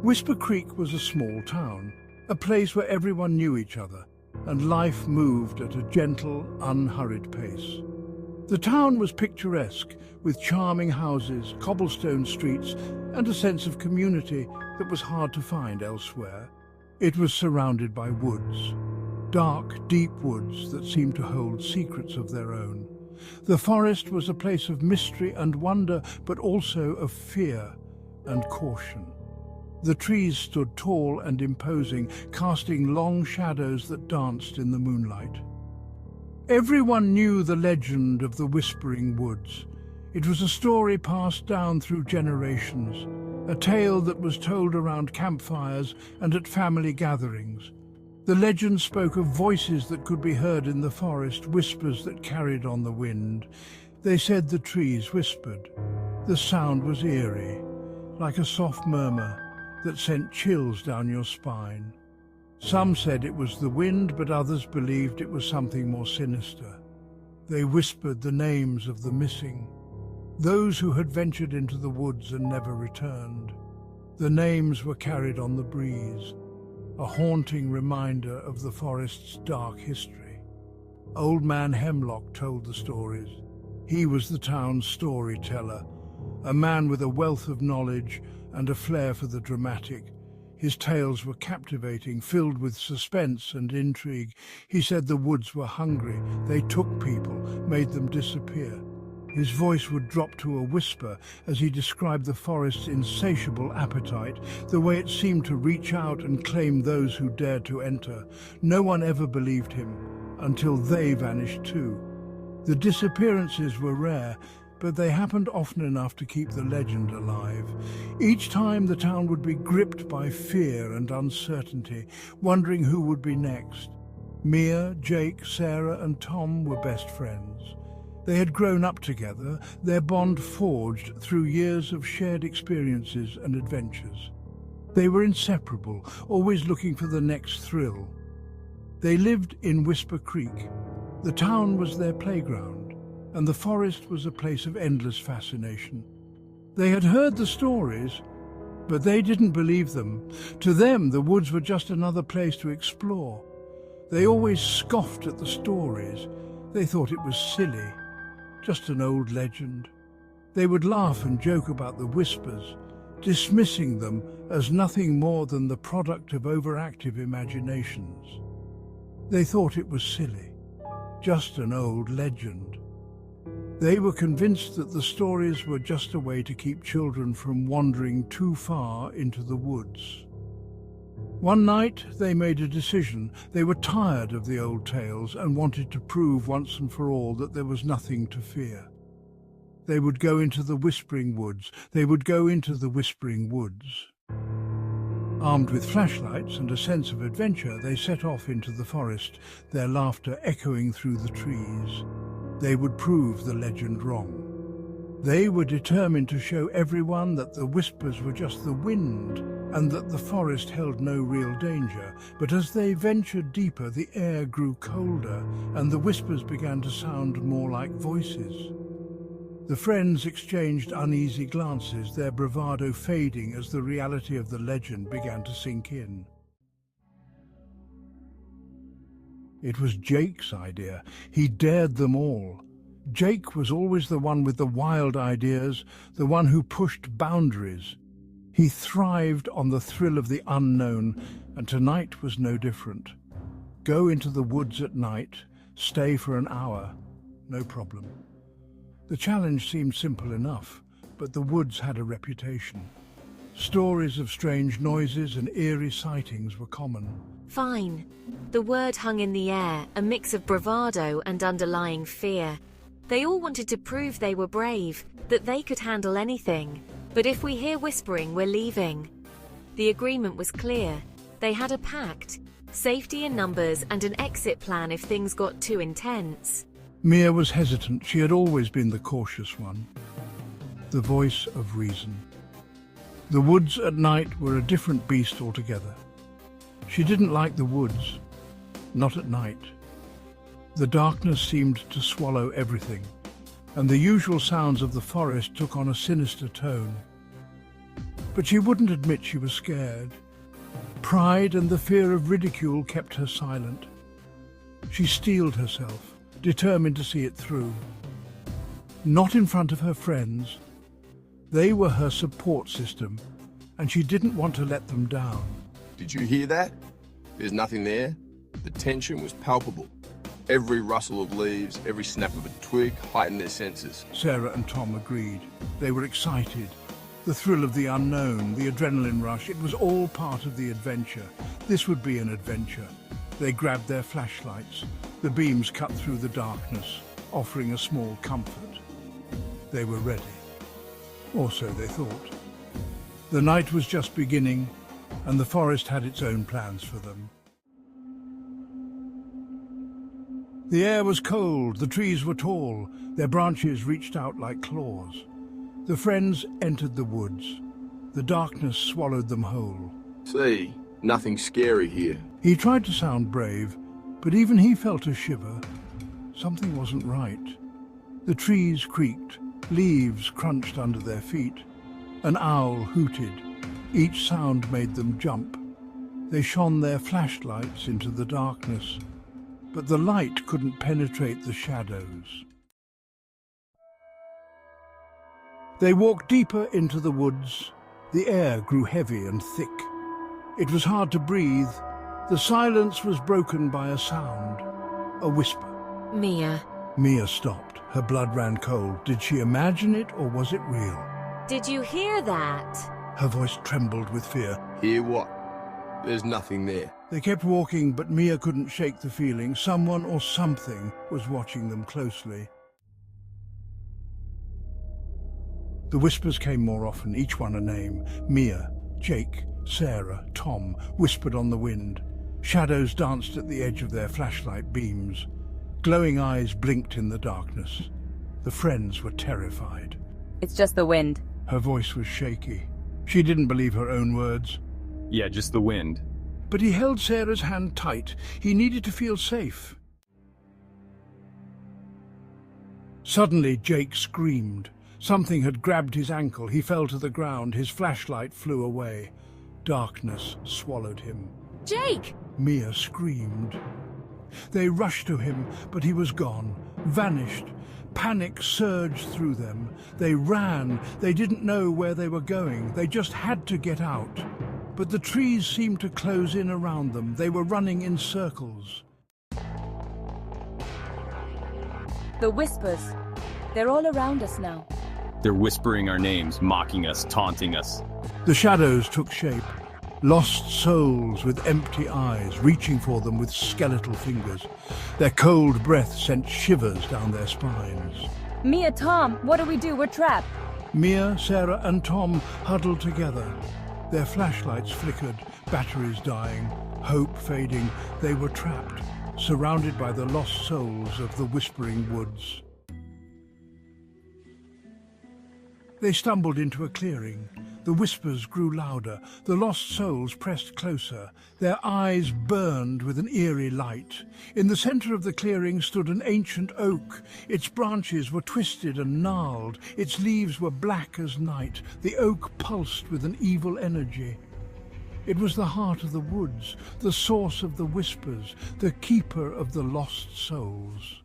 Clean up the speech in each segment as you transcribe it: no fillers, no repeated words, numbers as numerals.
Whisper Creek was a small town, a place where everyone knew each other, and life moved at a gentle, unhurried pace. The town was picturesque, with charming houses, cobblestone streets, and a sense of community that was hard to find elsewhere. It was surrounded by woods, dark, deep woods that seemed to hold secrets of their own. The forest was a place of mystery and wonder, but also of fear and caution. The trees stood tall and imposing, casting long shadows that danced in the moonlight. Everyone knew the legend of the Whispering Woods. It was a story passed down through generations, a tale that was told around campfires and at family gatherings. The legend spoke of voices that could be heard in the forest, whispers that carried on the wind. They said the trees whispered. The sound was eerie, like a soft murmur that sent chills down your spine. Some said it was the wind, but others believed it was something more sinister. They whispered the names of the missing, those who had ventured into the woods and never returned. The names were carried on the breeze, a haunting reminder of the forest's dark history. Old Man Hemlock told the stories. He was the town's storyteller, a man with a wealth of knowledge and a flair for the dramatic. His tales were captivating, filled with suspense and intrigue. He said the woods were hungry. They took people, made them disappear. His voice would drop to a whisper as he described the forest's insatiable appetite, the way it seemed to reach out and claim those who dared to enter. No one ever believed him, until they vanished too. The disappearances were rare, but they happened often enough to keep the legend alive. Each time the town would be gripped by fear and uncertainty, wondering who would be next. Mia, Jake, Sarah, and Tom were best friends. They had grown up together, their bond forged through years of shared experiences and adventures. They were inseparable, always looking for the next thrill. They lived in Whisper Creek. The town was their playground, and the forest was a place of endless fascination. They had heard the stories, but they didn't believe them. To them, the woods were just another place to explore. They always scoffed at the stories. They thought it was silly, just an old legend. They would laugh and joke about the whispers, dismissing them as nothing more than the product of overactive imaginations. They thought it was silly, just an old legend. They were convinced that the stories were just a way to keep children from wandering too far into the woods. One night, they made a decision. They were tired of the old tales and wanted to prove once and for all that there was nothing to fear. They would go into the Whispering Woods. They would go into the Whispering Woods. Armed with flashlights and a sense of adventure, they set off into the forest, their laughter echoing through the trees. They would prove the legend wrong. They were determined to show everyone that the whispers were just the wind and that the forest held no real danger. But as they ventured deeper, the air grew colder and the whispers began to sound more like voices. The friends exchanged uneasy glances, their bravado fading as the reality of the legend began to sink in. It was Jake's idea. He dared them all. Jake was always the one with the wild ideas, the one who pushed boundaries. He thrived on the thrill of the unknown, and tonight was no different. Go into the woods at night, stay for an hour, no problem. The challenge seemed simple enough, but the woods had a reputation. Stories of strange noises and eerie sightings were common. Fine. The word hung in the air, a mix of bravado and underlying fear. They all wanted to prove they were brave, that they could handle anything. But if we hear whispering, we're leaving. The agreement was clear. They had a pact, safety in numbers and an exit plan if things got too intense. Mia was hesitant. She had always been the cautious one, the voice of reason. The woods at night were a different beast altogether. She didn't like the woods, not at night. The darkness seemed to swallow everything, and the usual sounds of the forest took on a sinister tone. but she wouldn't admit she was scared. Pride and the fear of ridicule kept her silent. She steeled herself, determined to see it through. Not in front of her friends. They were her support system, and she didn't want to let them down. Did you hear that? There's nothing there. The tension was palpable. Every rustle of leaves, every snap of a twig heightened their senses. Sarah and Tom agreed. They were excited. The thrill of the unknown, the adrenaline rush, it was all part of the adventure. This would be an adventure. They grabbed their flashlights. The beams cut through the darkness, offering a small comfort. They were ready. Or so they thought. The night was just beginning, and the forest had its own plans for them. The air was cold, the trees were tall, their branches reached out like claws. The friends entered the woods. The darkness swallowed them whole. See, nothing scary here. He tried to sound brave, but even he felt a shiver. Something wasn't right. The trees creaked, leaves crunched under their feet. An owl hooted. Each sound made them jump. They shone their flashlights into the darkness, but the light couldn't penetrate the shadows. They walked deeper into the woods. The air grew heavy and thick. It was hard to breathe. The silence was broken by a sound, a whisper. Mia. Mia stopped. Her blood ran cold. Did she imagine it, or was it real? Did you hear that? Her voice trembled with fear. Hear what? There's nothing there. They kept walking, but Mia couldn't shake the feeling. Someone or something was watching them closely. The whispers came more often, each one a name. Mia, Jake, Sarah, Tom, whispered on the wind. Shadows danced at the edge of their flashlight beams. Glowing eyes blinked in the darkness. The friends were terrified. It's just the wind. Her voice was shaky. She didn't believe her own words. Yeah, just the wind. But he held Sarah's hand tight. He needed to feel safe. Suddenly, Jake screamed. Something had grabbed his ankle. He fell to the ground. His flashlight flew away. Darkness swallowed him. Jake! Mia screamed. They rushed to him, but he was gone, vanished. Panic surged through them. They ran. They didn't know where they were going. They just had to get out. But the trees seemed to close in around them. They were running in circles. The whispers. They're all around us now. They're whispering our names, mocking us, taunting us. The shadows took shape. Lost souls with empty eyes, reaching for them with skeletal fingers. Their cold breath sent shivers down their spines. Mia, Tom, what do we do? We're trapped. Mia, Sarah, and Tom huddled together. Their flashlights flickered, batteries dying, hope fading. They were trapped, surrounded by the lost souls of the whispering woods. They stumbled into a clearing. The whispers grew louder. The lost souls pressed closer. Their eyes burned with an eerie light. In the center of the clearing stood an ancient oak. Its branches were twisted and gnarled. Its leaves were black as night. The oak pulsed with an evil energy. It was the heart of the woods, the source of the whispers, the keeper of the lost souls.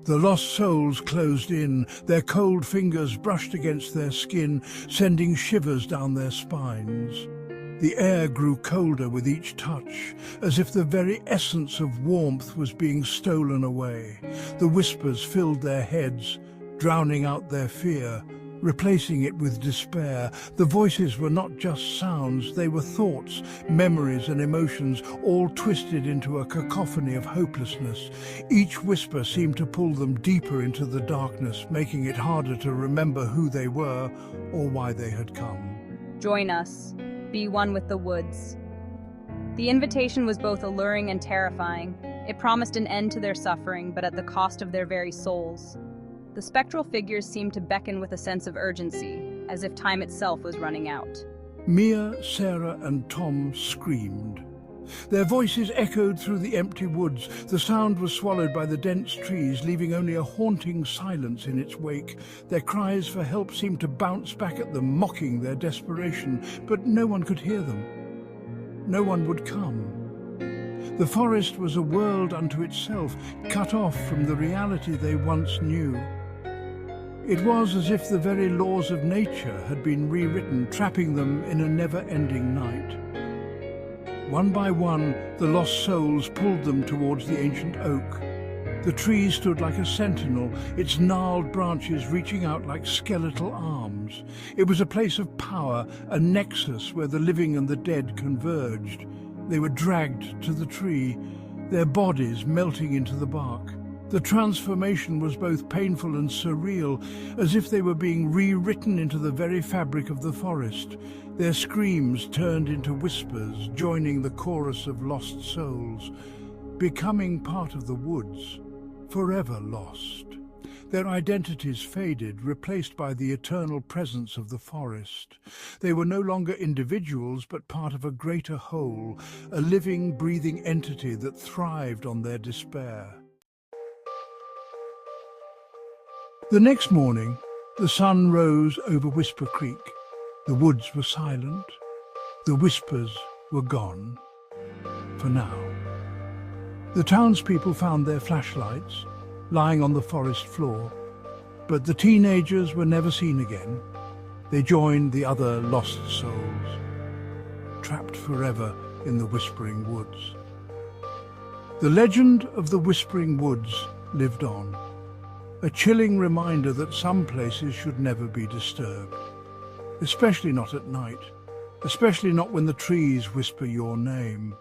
The lost souls closed in, their cold fingers brushed against their skin, sending shivers down their spines. The air grew colder with each touch, as if the very essence of warmth was being stolen away. The whispers filled their heads, drowning out their fear, replacing it with despair. The voices were not just sounds, they were thoughts, memories and emotions, all twisted into a cacophony of hopelessness. Each whisper seemed to pull them deeper into the darkness, making it harder to remember who they were or why they had come. Join us. Be one with the woods. The invitation was both alluring and terrifying. It promised an end to their suffering, but at the cost of their very souls. The spectral figures seemed to beckon with a sense of urgency, as if time itself was running out. Mia, Sarah, and Tom screamed. Their voices echoed through the empty woods. The sound was swallowed by the dense trees, leaving only a haunting silence in its wake. Their cries for help seemed to bounce back at them, mocking their desperation, but no one could hear them. No one would come. The forest was a world unto itself, cut off from the reality they once knew. It was as if the very laws of nature had been rewritten, trapping them in a never-ending night. One by one, the lost souls pulled them towards the ancient oak. The tree stood like a sentinel, its gnarled branches reaching out like skeletal arms. It was a place of power, a nexus where the living and the dead converged. They were dragged to the tree, their bodies melting into the bark. The transformation was both painful and surreal, as if they were being rewritten into the very fabric of the forest. Their screams turned into whispers, joining the chorus of lost souls, becoming part of the woods, forever lost. Their identities faded, replaced by the eternal presence of the forest. They were no longer individuals, but part of a greater whole, a living, breathing entity that thrived on their despair. The next morning, the sun rose over Whisper Creek. The woods were silent. The whispers were gone, for now. The townspeople found their flashlights lying on the forest floor, but the teenagers were never seen again. They joined the other lost souls, trapped forever in the Whispering Woods. The legend of the Whispering Woods lived on, a chilling reminder that some places should never be disturbed, especially not at night, especially not when the trees whisper your name.